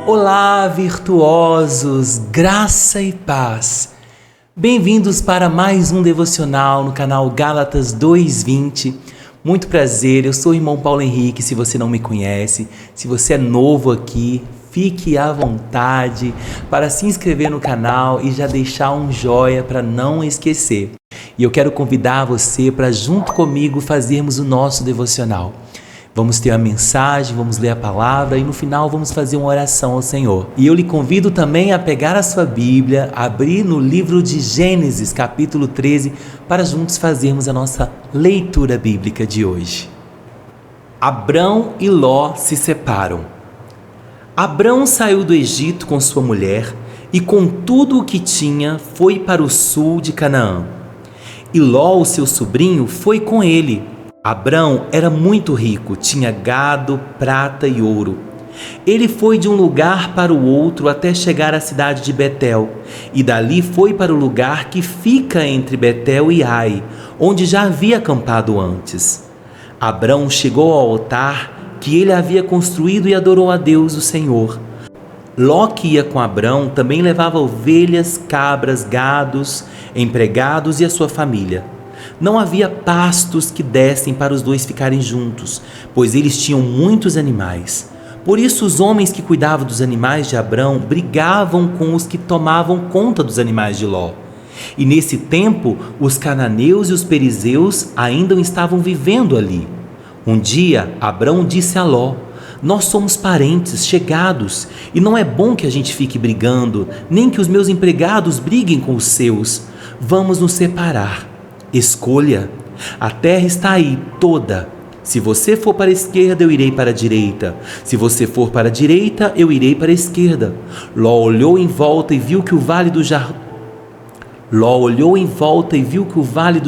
Olá, virtuosos, graça e paz. Bem-vindos para mais um devocional no canal Gálatas 2:20. Muito prazer, eu sou o irmão Paulo Henrique, se você não me conhece. Se você é novo aqui, fique à vontade para se inscrever no canal e já deixar um joinha para não esquecer. E eu quero convidar você para junto comigo fazermos o nosso devocional. Vamos ter a mensagem, vamos ler a palavra e no final vamos fazer uma oração ao Senhor. E eu lhe convido também a pegar a sua Bíblia, abrir no livro de Gênesis, capítulo 13, para juntos fazermos a nossa leitura bíblica de hoje. Abrão e Ló se separam. Abrão saiu do Egito com sua mulher e com tudo o que tinha foi para o sul de Canaã. E Ló, o seu sobrinho, foi com ele. Abrão era muito rico, tinha gado, prata e ouro. Ele foi de um lugar para o outro até chegar à cidade de Betel, e dali foi para o lugar que fica entre Betel e Ai, onde já havia acampado antes. Abrão chegou ao altar que ele havia construído e adorou a Deus, o Senhor. Ló, que ia com Abrão, também levava ovelhas, cabras, gados, empregados e a sua família. Não havia pastos que dessem para os dois ficarem juntos, pois eles tinham muitos animais. Por isso os homens que cuidavam dos animais de Abrão brigavam com os que tomavam conta dos animais de Ló. E nesse tempo os cananeus e os perizeus ainda estavam vivendo ali. Um dia Abrão disse a Ló: "Nós somos parentes chegados, e não é bom que a gente fique brigando, nem que os meus empregados briguem com os seus. Vamos nos separar. Escolha. A terra está aí toda. Se você for para a esquerda, eu irei para a direita. Se você for para a direita, eu irei para a esquerda." Ló olhou em volta e viu que o vale do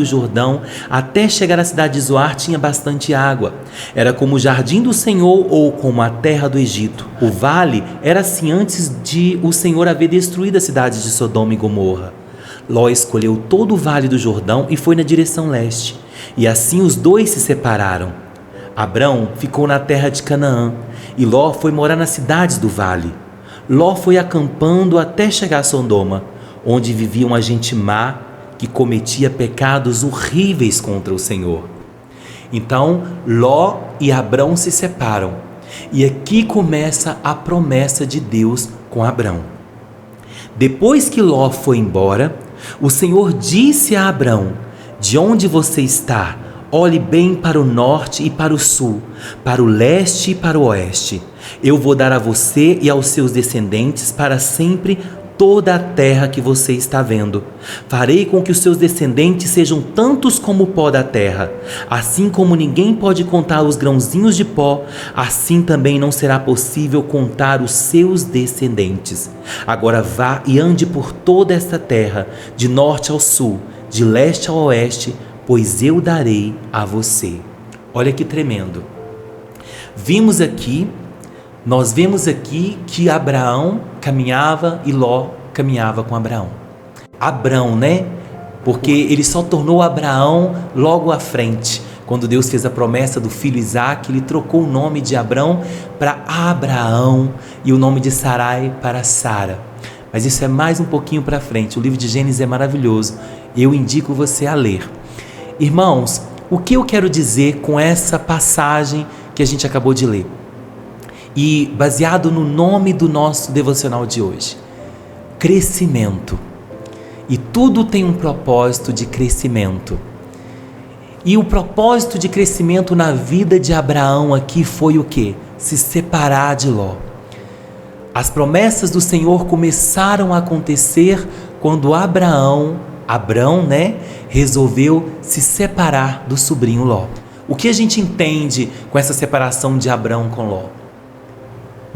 Jordão, até chegar à cidade de Zoar, tinha bastante água. Era como o jardim do Senhor ou como a terra do Egito. O vale era assim antes de o Senhor haver destruído as cidades de Sodoma e Gomorra. Ló escolheu todo o vale do Jordão e foi na direção leste. E assim os dois se separaram. Abrão ficou na terra de Canaã e Ló foi morar nas cidades do vale. Ló foi acampando até chegar a Sodoma, onde vivia uma gente má que cometia pecados horríveis contra o Senhor. Então Ló e Abrão se separam. E aqui começa a promessa de Deus com Abrão. Depois que Ló foi embora, o Senhor disse a Abrão: "De onde você está? Olhe bem para o norte e para o sul, para o leste e para o oeste. Eu vou dar a você e aos seus descendentes para sempre toda a terra que você está vendo. Farei com que os seus descendentes sejam tantos como o pó da terra. Assim como ninguém pode contar os grãozinhos de pó, assim também não será possível contar os seus descendentes. Agora vá e ande por toda esta terra, de norte ao sul, de leste ao oeste, pois eu darei a você." Olha que tremendo. Nós vemos aqui que Abraão caminhava e Ló caminhava com Abraão. Abrão, né? Porque ele só tornou Abraão logo à frente. Quando Deus fez a promessa do filho Isaque, ele trocou o nome de Abrão para Abraão e o nome de Sarai para Sara. Mas isso é mais um pouquinho para frente. O livro de Gênesis é maravilhoso. Eu indico você a ler. Irmãos, o que eu quero dizer com essa passagem que a gente acabou de ler? E baseado no nome do nosso devocional de hoje: crescimento. E tudo tem um propósito de crescimento. E o propósito de crescimento na vida de Abraão aqui foi o quê? Se separar de Ló. As promessas do Senhor começaram a acontecer quando Abrão, resolveu se separar do sobrinho Ló. O que a gente entende com essa separação de Abrão com Ló?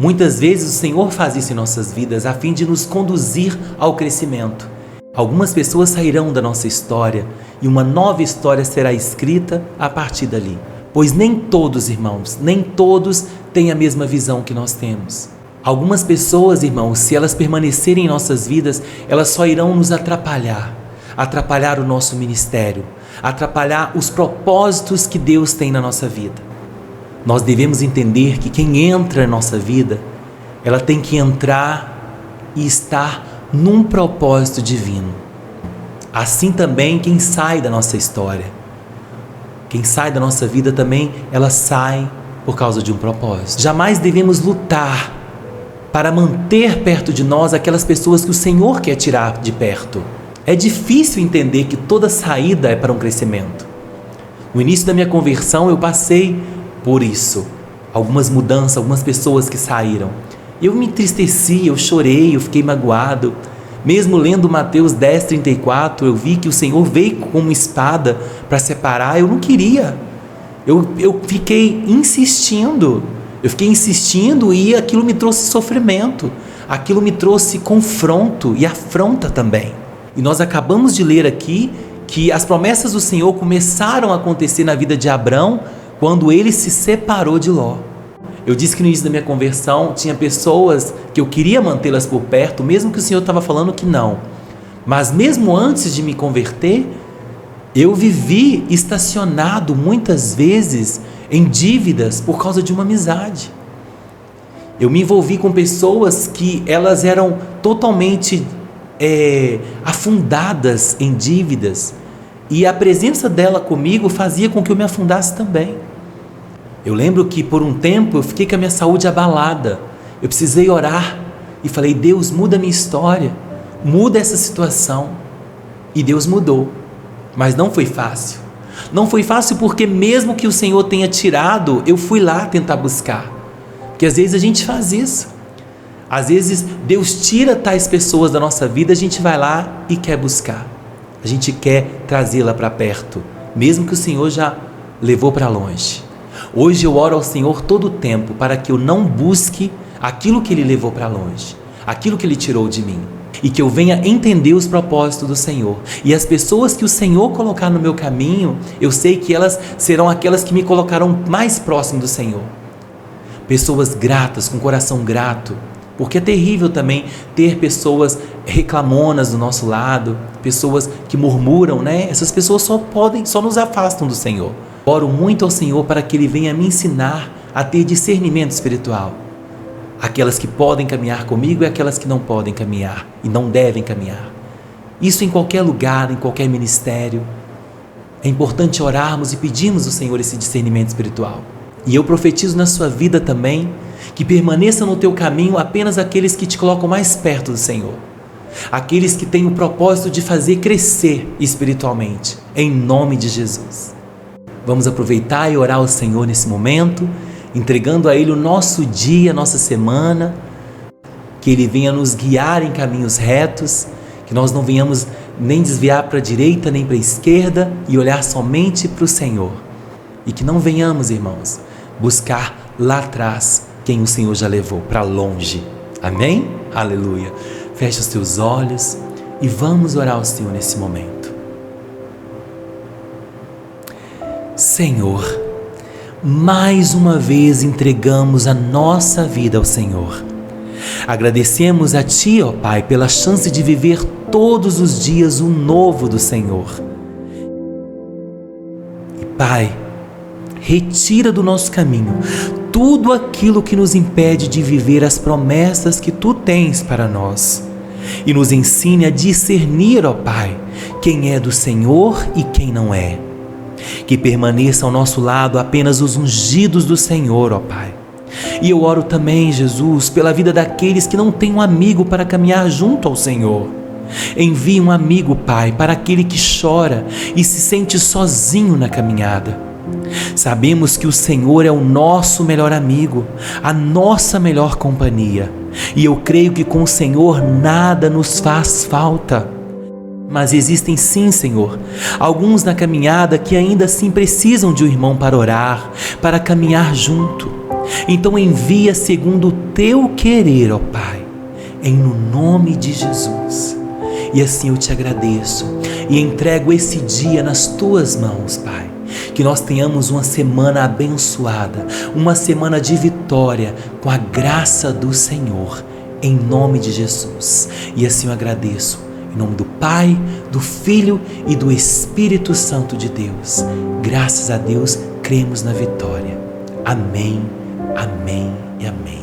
Muitas vezes o Senhor faz isso em nossas vidas a fim de nos conduzir ao crescimento. Algumas pessoas sairão da nossa história e uma nova história será escrita a partir dali. Pois nem todos, irmãos, têm a mesma visão que nós temos. Algumas pessoas, irmãos, se elas permanecerem em nossas vidas, elas só irão nos atrapalhar o nosso ministério, atrapalhar os propósitos que Deus tem na nossa vida. Nós devemos entender que quem entra na nossa vida ela tem que entrar e estar num propósito divino. Assim também quem sai da nossa história, quem sai da nossa vida também, ela sai por causa de um propósito. Jamais devemos lutar para manter perto de nós aquelas pessoas que o Senhor quer tirar de perto. É difícil entender que toda saída é para um crescimento. No início da minha conversão eu passei por isso. Algumas mudanças, algumas pessoas que saíram. Eu me entristeci, eu chorei, eu fiquei magoado. Mesmo lendo Mateus 10:34, eu vi que o Senhor veio com uma espada para separar. Eu não queria. Eu fiquei insistindo. E aquilo me trouxe sofrimento. Aquilo me trouxe confronto e afronta também. E nós acabamos de ler aqui que as promessas do Senhor começaram a acontecer na vida de Abrão quando ele se separou de Ló. Eu disse que no início da minha conversão tinha pessoas que eu queria mantê-las por perto, mesmo que o Senhor estava falando que não. Mas mesmo antes de me converter, eu vivi estacionado muitas vezes em dívidas por causa de uma amizade. Eu me envolvi com pessoas que elas eram totalmente afundadas em dívidas, e a presença dela comigo fazia com que eu me afundasse também. Eu lembro que por um tempo eu fiquei com a minha saúde abalada. Eu precisei orar e falei: Deus, muda a minha história, muda essa situação. E Deus mudou, mas não foi fácil. Não foi fácil porque mesmo que o Senhor tenha tirado, eu fui lá tentar buscar. Porque às vezes a gente faz isso. Às vezes Deus tira tais pessoas da nossa vida, a gente vai lá e quer buscar. A gente quer trazê-la para perto, mesmo que o Senhor já levou para longe. Hoje eu oro ao Senhor todo o tempo para que eu não busque aquilo que Ele levou para longe, aquilo que Ele tirou de mim, e que eu venha entender os propósitos do Senhor. E as pessoas que o Senhor colocar no meu caminho, eu sei que elas serão aquelas que me colocarão mais próximo do Senhor. Pessoas gratas, com coração grato, porque é terrível também ter pessoas reclamonas do nosso lado, pessoas que murmuram, né? Essas pessoas só nos afastam do Senhor. Oro muito ao Senhor para que Ele venha me ensinar a ter discernimento espiritual. Aquelas que podem caminhar comigo e aquelas que não podem caminhar e não devem caminhar. Isso em qualquer lugar, em qualquer ministério. É importante orarmos e pedirmos ao Senhor esse discernimento espiritual. E eu profetizo na sua vida também que permaneçam no teu caminho apenas aqueles que te colocam mais perto do Senhor. Aqueles que têm o propósito de fazer crescer espiritualmente, em nome de Jesus. Vamos aproveitar e orar ao Senhor nesse momento, entregando a Ele o nosso dia, a nossa semana, que Ele venha nos guiar em caminhos retos, que nós não venhamos nem desviar para a direita nem para a esquerda e olhar somente para o Senhor. E que não venhamos, irmãos, buscar lá atrás quem o Senhor já levou para longe. Amém? Aleluia. Feche os teus olhos e vamos orar ao Senhor nesse momento. Senhor, mais uma vez entregamos a nossa vida ao Senhor. Agradecemos a Ti, ó Pai, pela chance de viver todos os dias o novo do Senhor. E Pai, retira do nosso caminho tudo aquilo que nos impede de viver as promessas que Tu tens para nós. E nos ensine a discernir, ó Pai, quem é do Senhor e quem não é. Que permaneça ao nosso lado apenas os ungidos do Senhor, ó Pai. E eu oro também, Jesus, pela vida daqueles que não têm um amigo para caminhar junto ao Senhor. Envie um amigo, Pai, para aquele que chora e se sente sozinho na caminhada. Sabemos que o Senhor é o nosso melhor amigo, a nossa melhor companhia. E eu creio que com o Senhor nada nos faz falta. Mas existem sim, Senhor, alguns na caminhada que ainda assim precisam de um irmão para orar, para caminhar junto. Então envia segundo o Teu querer, ó Pai, no nome de Jesus. E assim eu te agradeço e entrego esse dia nas Tuas mãos, Pai. Que nós tenhamos uma semana abençoada, uma semana de vitória com a graça do Senhor, em nome de Jesus. E assim eu agradeço, em nome do Pai, do Filho e do Espírito Santo de Deus. Graças a Deus, cremos na vitória. Amém, amém e amém.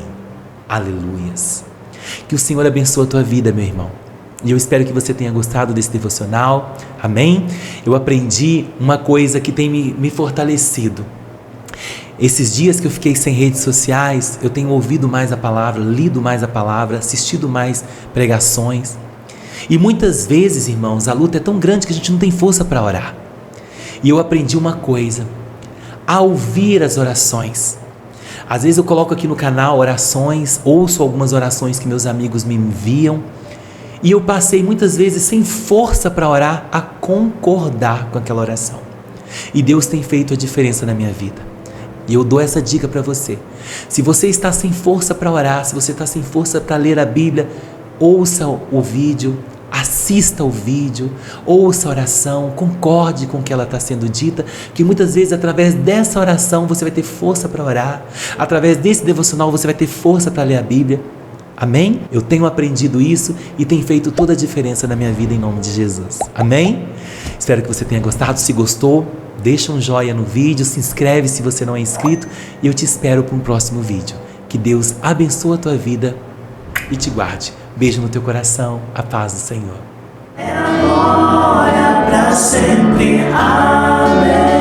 Aleluias. Que o Senhor abençoe a tua vida, meu irmão. E eu espero que você tenha gostado desse devocional. Amém? Eu aprendi uma coisa que tem me fortalecido. Esses dias que eu fiquei sem redes sociais, eu tenho ouvido mais a palavra, lido mais a palavra, assistido mais pregações. E muitas vezes, irmãos, a luta é tão grande que a gente não tem força para orar. E eu aprendi uma coisa: a ouvir as orações. Às vezes eu coloco aqui no canal orações, ouço algumas orações que meus amigos me enviam, e eu passei muitas vezes sem força para orar, a concordar com aquela oração. E Deus tem feito a diferença na minha vida. E eu dou essa dica para você. Se você está sem força para orar, se você está sem força para ler a Bíblia, ouça o vídeo, assista o vídeo, ouça a oração, concorde com o que ela está sendo dita, que muitas vezes através dessa oração você vai ter força para orar, através desse devocional você vai ter força para ler a Bíblia. Amém? Eu tenho aprendido isso e tem feito toda a diferença na minha vida em nome de Jesus. Amém? Espero que você tenha gostado. Se gostou, deixa um joinha no vídeo, se inscreve se você não é inscrito e eu te espero para um próximo vídeo. Que Deus abençoe a tua vida e te guarde. Beijo no teu coração, a paz do Senhor. É agora, pra sempre, amém.